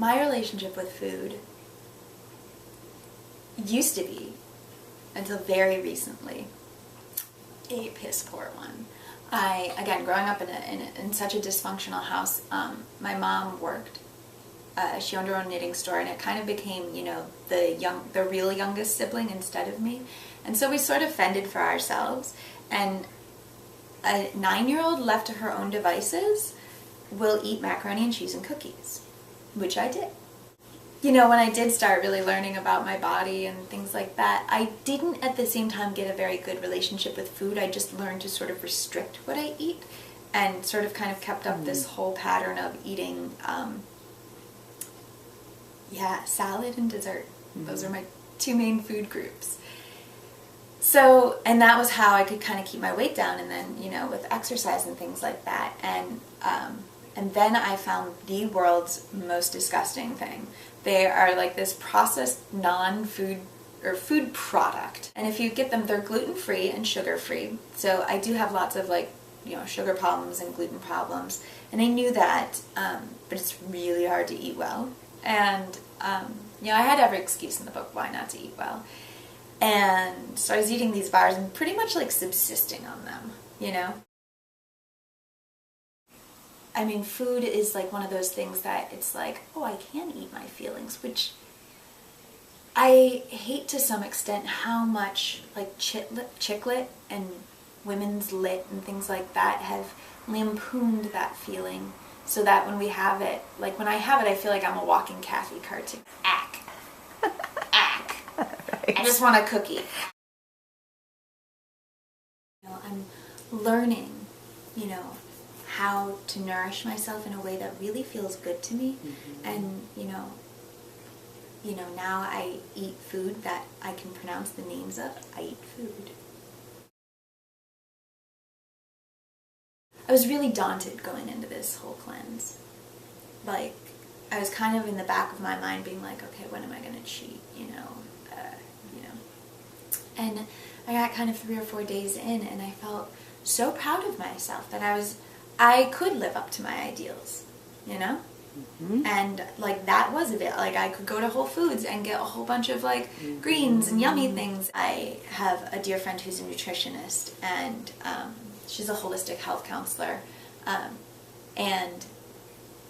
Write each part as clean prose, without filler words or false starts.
my relationship with food used to be, until very recently, a piss poor one. Again, growing up in such a dysfunctional house, my mom worked. She owned her own knitting store, and it kind of became, you know, the real youngest sibling instead of me. And so we sort of fended for ourselves. And a 9-year-old left to her own devices will eat macaroni and cheese and cookies, which I did. You know, when I did start really learning about my body and things like that, I didn't at the same time get a very good relationship with food. I just learned to sort of restrict what I eat and sort of kind of kept up this whole pattern of eating, salad and dessert. Those are my two main food groups. So, and that was how I could kind of keep my weight down, and then, you know, with exercise and things like that. And then I found the world's most disgusting thing. They are like this processed non-food or food product. And if you get them, they're gluten-free and sugar-free. So I do have lots of, like, you know, sugar problems and gluten problems. And I knew that, but it's really hard to eat well. And, you know, I had every excuse in the book why not to eat well. And so I was eating these bars and pretty much like subsisting on them, you know? I mean, food is like one of those things that it's like, oh, I can eat my feelings, which I hate to some extent how much like chicklet and women's lit and things like that have lampooned that feeling, so that when we have it, like when I have it, I feel like I'm a walking Kathy cartoon. Ack. Ack. Right. I just want a cookie. You know, I'm learning, you know, how to nourish myself in a way that really feels good to me. And you know, now I eat food that I can pronounce the names of. I eat food. I was really daunted going into this whole cleanse. Like, I was kind of in the back of my mind being like, okay, when am I going to cheat, you know? And I got kind of 3 or 4 days in, and I felt so proud of myself that I could live up to my ideals, you know? And like that was a bit, like I could go to Whole Foods and get a whole bunch of like greens and yummy things. I have a dear friend who's a nutritionist, and she's a holistic health counselor, and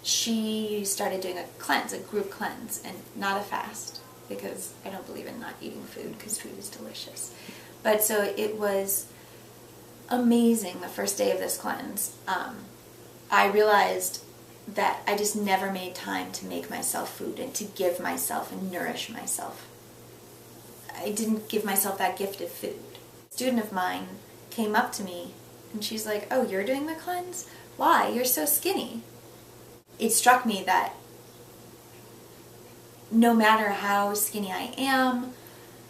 she started doing a cleanse, a group cleanse, and not a fast, because I don't believe in not eating food, because food is delicious. But so it was amazing the first day of this cleanse. I realized that I just never made time to make myself food and to give myself and nourish myself. I didn't give myself that gift of food. A student of mine came up to me and she's like, oh, you're doing the cleanse? Why? You're so skinny. It struck me that no matter how skinny I am,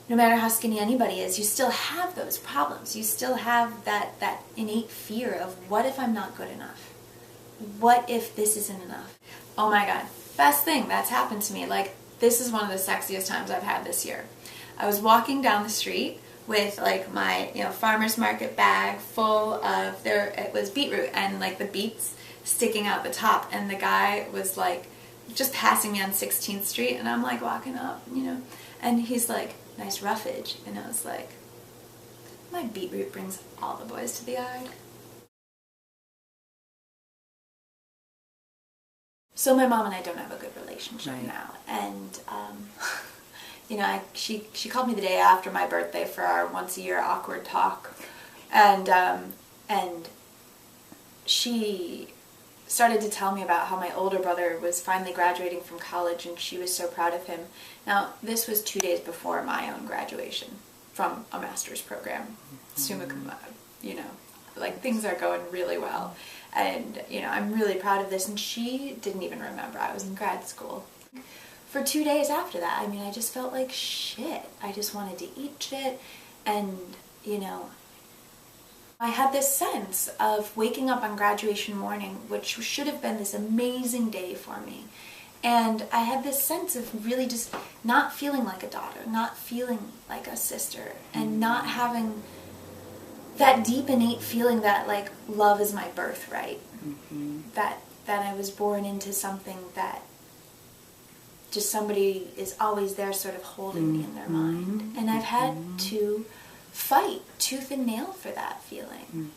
no matter how skinny anybody is, you still have those problems. You still have that innate fear of, what if I'm not good enough? What if this isn't enough? Oh my God, best thing that's happened to me. Like, this is one of the sexiest times I've had this year. I was walking down the street with like my, you know, farmer's market bag full of, it was beetroot and like the beets sticking out the top, and the guy was like just passing me on 16th Street, and I'm like walking up, you know, and he's like, nice roughage, and I was like, my beetroot brings all the boys to the yard. So my mom and I don't have a good relationship now, and you know, she called me the day after my birthday for our once-a-year awkward talk, and she started to tell me about how my older brother was finally graduating from college, and she was so proud of him. Now, this was 2 days before my own graduation from a master's program, summa cum laude, you know, like things are going really well. And, you know, I'm really proud of this, and she didn't even remember I was in grad school. For 2 days after that, I mean, I just felt like shit. I just wanted to eat shit, and, you know, I had this sense of waking up on graduation morning, which should have been this amazing day for me. And I had this sense of really just not feeling like a daughter, not feeling like a sister, and not having that deep innate feeling that like love is my birthright. That I was born into something that just somebody is always there sort of holding me in their mind. And I've had to fight tooth and nail for that feeling.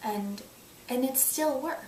And it still works.